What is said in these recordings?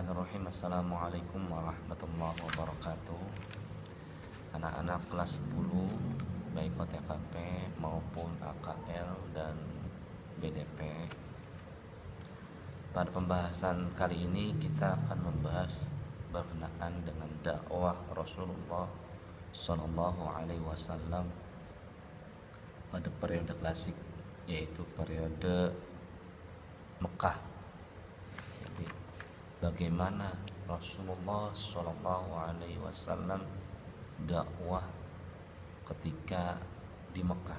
Bismillahirrahmanirrahim. Assalamualaikum warahmatullahi wabarakatuh. Anak-anak kelas 10 baik OTKP maupun AKL dan BDP. Pada pembahasan kali ini kita akan membahas berkenaan dengan dakwah Rasulullah Sallallahu Alaihi Wasallam pada periode klasik, yaitu periode Mekah. Bagaimana Rasulullah Shallallahu Alaihi Wasallam dakwah ketika di Mekah.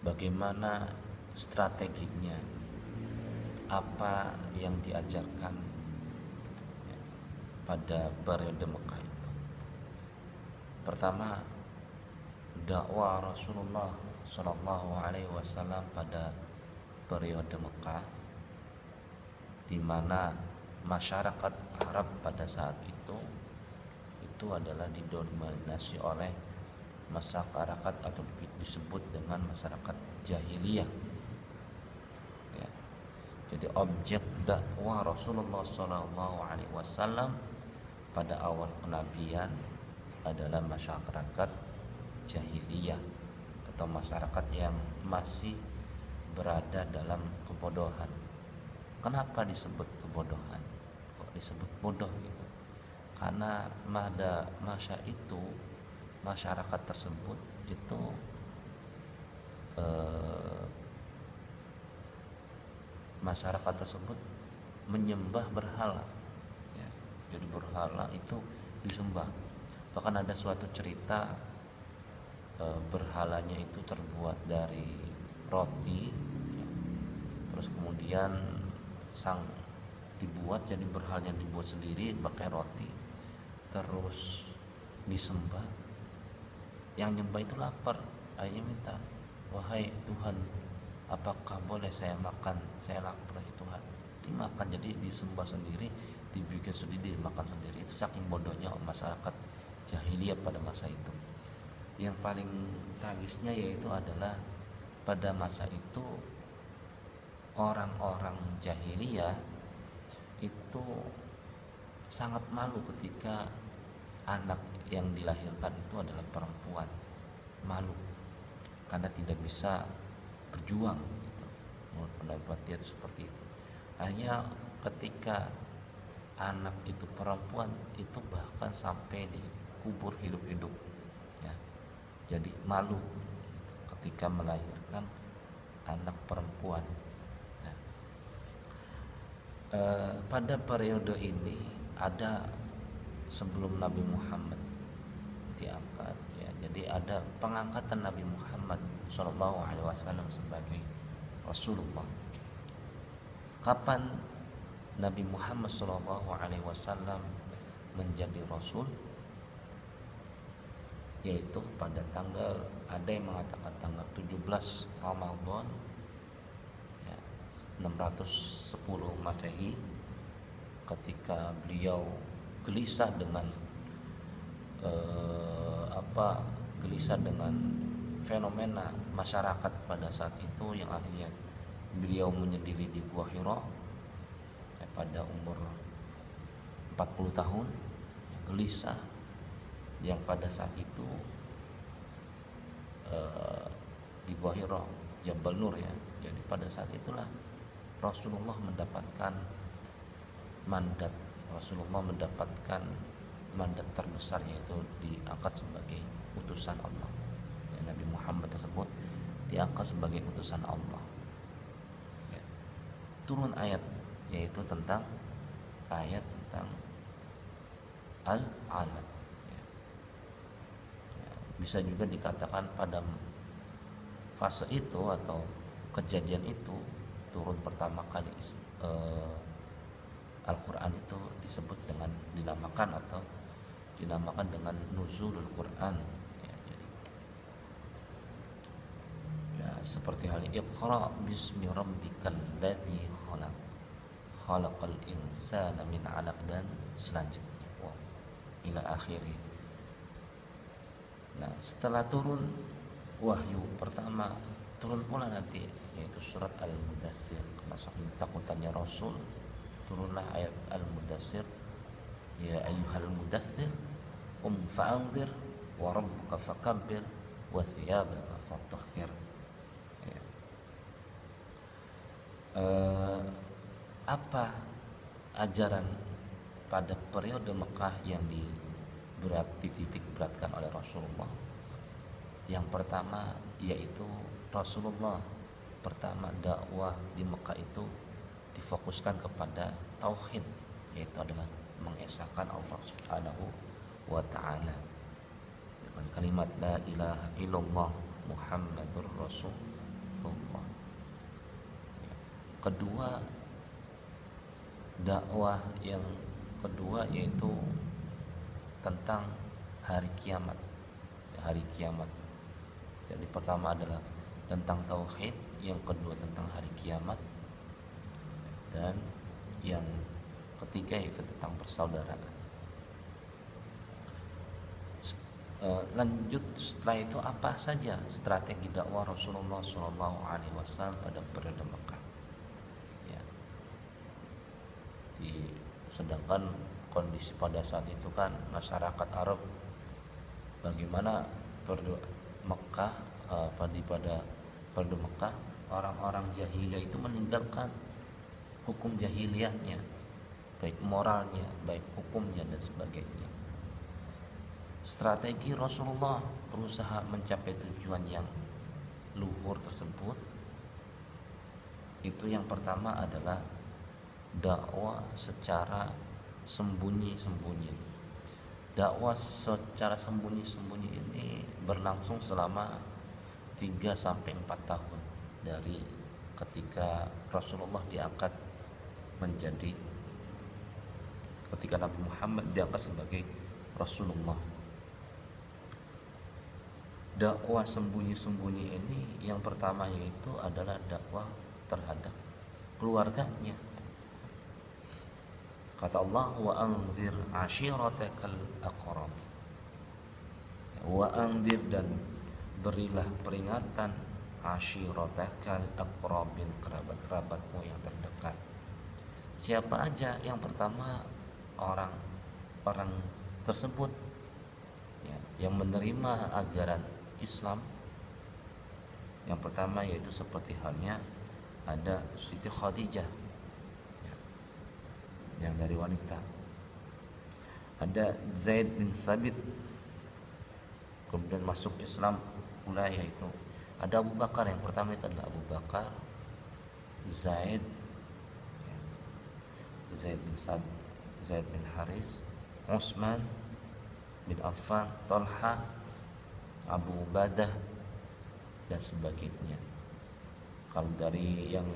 Bagaimana strateginya, apa yang diajarkan pada periode Mekah itu. Pertama, dakwah Rasulullah Sallallahu Alaihi Wasallam pada periode Mekah, di mana masyarakat Arab pada saat itu adalah didominasi oleh masyarakat atau disebut dengan masyarakat jahiliyah. Ya. Jadi objek dakwah Rasulullah Sallallahu Alaihi Wasallam pada awal kenabian adalah masyarakat jahiliyah atau masyarakat yang masih berada dalam kebodohan. Kenapa disebut kebodohan? Kok disebut bodoh gitu? Karena masa itu masyarakat tersebut itu menyembah berhala. Ya, jadi berhala itu disembah. Bahkan ada suatu cerita berhalanya itu terbuat dari roti, terus kemudian berhalanya dibuat sendiri pakai roti, terus disembah. Yang nyembah itu lapar, akhirnya minta, wahai Tuhan, apakah boleh saya makan, saya lapar ya Tuhan. Dimakan, jadi disembah sendiri, dibikin sendiri, dimakan sendiri. Itu saking bodohnya masyarakat jahiliyah pada masa itu. Yang paling tragisnya yaitu adalah pada masa itu orang-orang jahiliyah itu sangat malu ketika anak yang dilahirkan itu adalah perempuan. Malu karena tidak bisa berjuang gitu. Menurut pendapat dia itu seperti itu. Hanya ketika anak itu perempuan itu bahkan sampai dikubur hidup-hidup. Jadi malu ketika melahirkan anak perempuan. Pada periode ini ada sebelum Nabi Muhammad diangkat, ya, jadi ada pengangkatan Nabi Muhammad Shallallahu Alaihi Wasallam sebagai Rasulullah. Kapan Nabi Muhammad Shallallahu Alaihi Wasallam menjadi Rasul? Yaitu pada ada yang mengatakan tanggal 17 Ramadan ya, 610 Masehi, ketika beliau gelisah dengan fenomena masyarakat pada saat itu, yang akhirnya beliau menyendiri di Gua Hira ya, pada umur 40 tahun, ya, gelisah, yang pada saat itu di Gua Hira, Jabal Nur ya. Jadi pada saat itulah Rasulullah mendapatkan mandat terbesar, yaitu diangkat sebagai utusan Allah. Ya, Nabi Muhammad tersebut diangkat sebagai utusan Allah. Ya. Turun ayat, yaitu tentang Al-Alaq. Bisa juga dikatakan pada fase itu atau kejadian itu turun pertama kali Al-Quran itu dinamakan dengan nuzulul Quran ya, jadi, ya, seperti halnya Iqra bismi rabbikal ladzi khalaq khalaqal insana min 'alaq dan selanjutnya ila akhirih. Nah, setelah turun wahyu pertama, turun pula nanti yaitu surat Al-Mudaththir. Karena saking takutannya Rasul, turunlah ayat Al-Mudaththir, ya ayyuhal mudaththir qum fa'anzir wa rabbuka fakabbir wa thiyabaka fatahhir. Ya. Apa ajaran pada periode Mekah yang dititik beratkan oleh Rasulullah? Yang pertama yaitu Rasulullah pertama dakwah di Mekah itu difokuskan kepada tauhid, yaitu adalah mengesahkan Allah Subhanahu wa taala dengan kalimat la ilaha illallah Muhammadur Rasulullah. Kedua, dakwah yang kedua yaitu tentang hari kiamat. Hari kiamat. Jadi pertama adalah tentang tauhid, yang kedua tentang hari kiamat, dan yang ketiga yaitu tentang persaudaraan. Lanjut setelah itu apa saja strategi dakwah Rasulullah SAW pada periode Mekah. Ya. Sedangkan kondisi pada saat itu kan masyarakat Arab, bagaimana pada Mekah pada Mekah orang-orang jahiliyah itu meninggalkan hukum jahiliyahnya, baik moralnya, baik hukumnya dan sebagainya. Strategi Rasulullah berusaha mencapai tujuan yang luhur tersebut, itu yang pertama adalah dakwah secara sembunyi-sembunyi. Dakwah secara sembunyi-sembunyi ini berlangsung selama 3-4 tahun dari ketika Rasulullah diangkat menjadi, ketika Nabi Muhammad diangkat sebagai Rasulullah. Dakwah sembunyi-sembunyi ini yang pertama yaitu adalah dakwah terhadap keluarganya. Kata Allah, wa anzir ashiratakal aqrab. Wa anzir, dan berilah peringatan ashiratakal aqrabin, kerabat-kerabatmu yang terdekat. Siapa aja? Yang pertama orang tersebut ya, yang menerima ajaran Islam. Yang pertama yaitu seperti halnya ada Siti Khadijah ya, yang dari wanita, ada Zaid bin Sabit kemudian masuk Islam pula, yaitu ada Abu Bakar. Yang pertama itu adalah Abu Bakar, Zaid bin Sabit, Zaid bin Haris, Utsman bin Affan, Talha, Abu Ubadah dan sebagainya. Kalau dari yang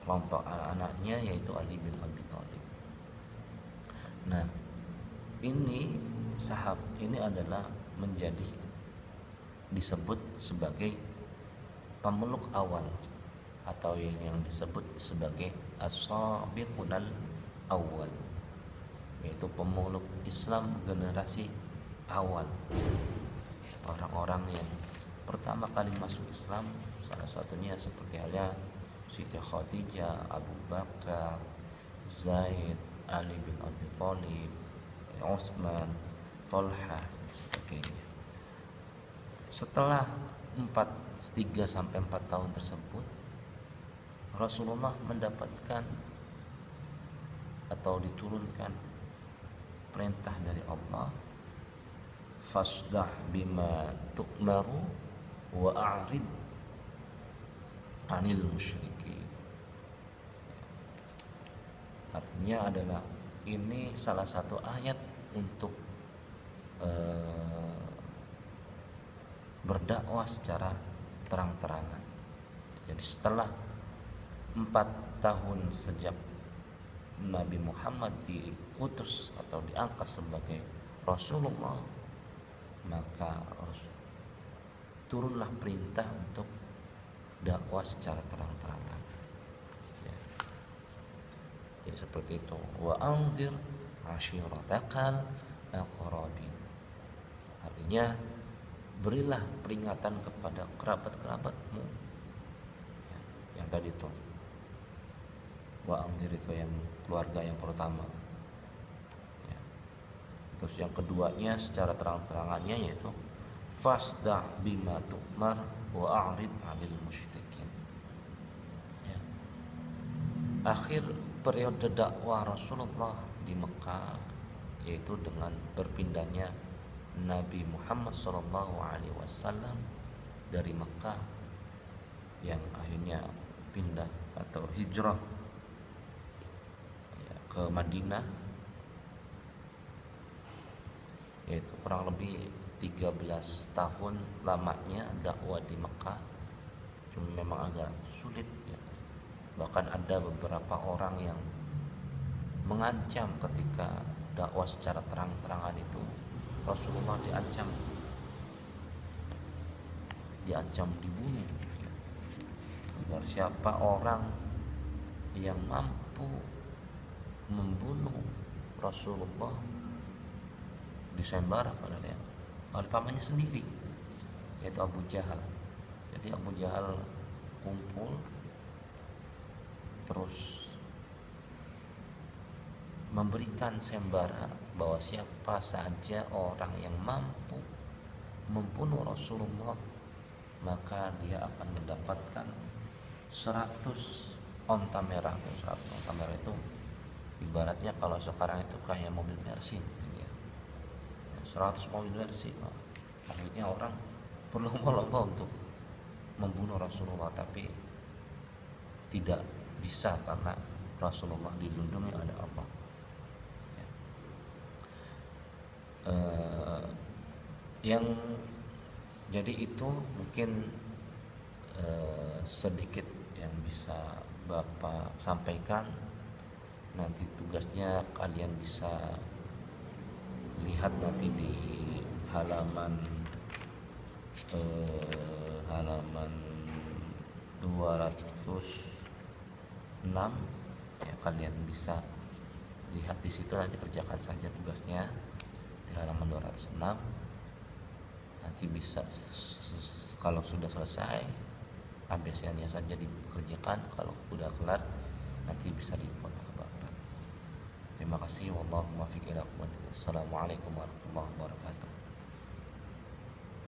kelompok anak-anaknya yaitu Ali bin Abi Thalib. Nah, ini adalah menjadi disebut sebagai pemeluk awal atau yang disebut sebagai as-sabiqunal awal, yaitu pemeluk Islam generasi awal. Orang-orang yang pertama kali masuk Islam, salah satunya seperti halnya Siti Khadijah, Abu Bakar, Zaid, Ali bin Abi Thalib, Utsman, Talha dan sebagainya. Setelah 3-4 tahun tersebut, Rasulullah mendapatkan atau diturunkan perintah dari Allah, fasdah bima tu'maru wa a'rid anil musyrikin. Artinya adalah ini salah satu ayat untuk berdakwah secara terang-terangan. Jadi setelah 4 tahun sejak Nabi Muhammad diutus atau diangkat sebagai Rasulullah, maka turunlah perintah untuk dakwah secara terang-terangan ya. Jadi seperti itu, wa anzir ashiratakal aqrabin, artinya berilah peringatan kepada kerabat-kerabatmu tadi tuh, wa anzir itu yang keluarga yang pertama ya. Terus yang keduanya secara terang-terangannya yaitu fasda bima tu'mar wa a'rid 'anil musyrikin ya. Akhir periode dakwah Rasulullah di Mekah yaitu dengan berpindahnya Nabi Muhammad SAW dari Mekah yang akhirnya pindah atau hijrah ya, ke Madinah, yaitu kurang lebih 13 tahun lamanya dakwah di Mekah. Cuma memang agak sulit ya. Bahkan ada beberapa orang yang mengancam ketika dakwah secara terang-terangan itu Rasulullah diancam dibunuh ya. Agar siapa orang yang mampu membunuh Rasulullah disembara padanya oleh pamannya sendiri, yaitu Abu Jahal. Jadi Abu Jahal kumpul terus memberikan sembara bahwa siapa saja orang yang mampu membunuh Rasulullah maka dia akan mendapatkan 100 onta merah. 100 onta merah itu ibaratnya kalau sekarang itu kayak mobil Mercy ya. 100 mobil Mercy. Akhirnya orang berlomba-lomba untuk membunuh Rasulullah, tapi tidak bisa karena Rasulullah dilindungi oleh Allah ya. Yang jadi itu mungkin sedikit yang bisa Bapak sampaikan. Nanti tugasnya kalian bisa lihat nanti di halaman 206 ya, kalian bisa lihat di situ, nanti kerjakan saja tugasnya di halaman 206. Nanti bisa kalau sudah selesai ABC-nya saja dikerjakan, kalau sudah kelar nanti bisa difoto ke Bapak. Terima kasih. Wallahu muwaffiq ila aqwamit thoriq. Assalamualaikum warahmatullahi wabarakatuh.